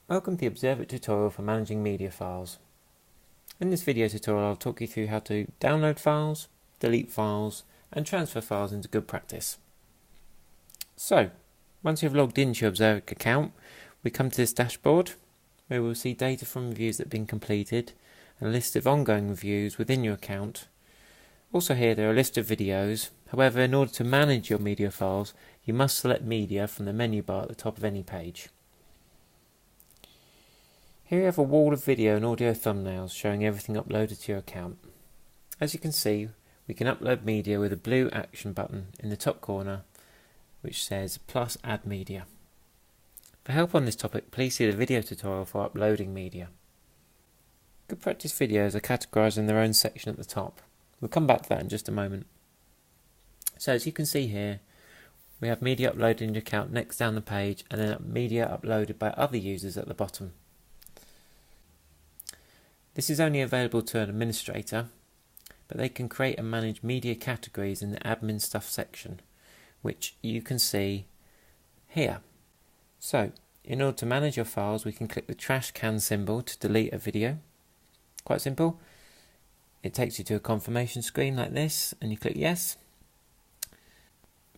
Welcome to the Observic tutorial for managing media files. In this video tutorial I'll talk you through how to download files, delete files and transfer files into good practice. So, once you've logged into your Observic account, we come to this dashboard where we'll see data from reviews that have been completed and a list of ongoing reviews within your account. Also here there are a list of videos. However, in order to manage your media files, you must select media from the menu bar at the top of any page. Here you have a wall of video and audio thumbnails showing everything uploaded to your account. As you can see, we can upload media with a blue action button in the top corner which says plus add media. For help on this topic, please see the video tutorial for uploading media. Good practice videos are categorised in their own section at the top. We'll come back to that in just a moment. So as you can see here, we have media uploaded in your account next down the page and then media uploaded by other users at the bottom. This is only available to an administrator, but they can create and manage media categories in the admin stuff section, which you can see here. So, in order to manage your files, we can click the trash can symbol to delete a video. Quite simple. It takes you to a confirmation screen like this, and you click yes.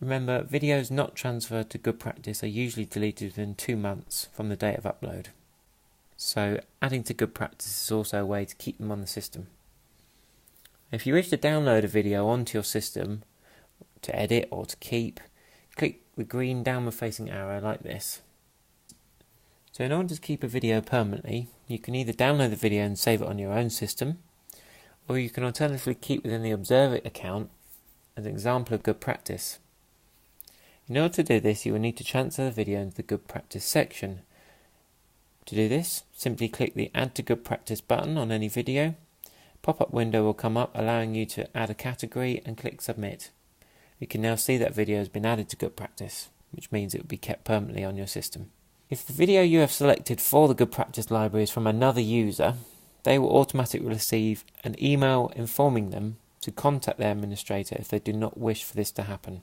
Remember, videos not transferred to good practice are usually deleted within 2 months from the date of upload. So adding to good practice is also a way to keep them on the system. If you wish to download a video onto your system to edit or to keep, click the green downward facing arrow like this. So in order to keep a video permanently, you can either download the video and save it on your own system, or you can alternatively keep within the Observic account as an example of good practice. In order to do this, you will need to transfer the video into the good practice section. To do this, simply click the Add to Good Practice button on any video. A pop-up window will come up allowing you to add a category and click Submit. You can now see that video has been added to Good Practice, which means it will be kept permanently on your system. If the video you have selected for the Good Practice library is from another user, they will automatically receive an email informing them to contact their administrator if they do not wish for this to happen.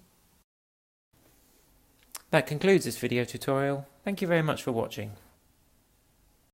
That concludes this video tutorial. Thank you very much for watching.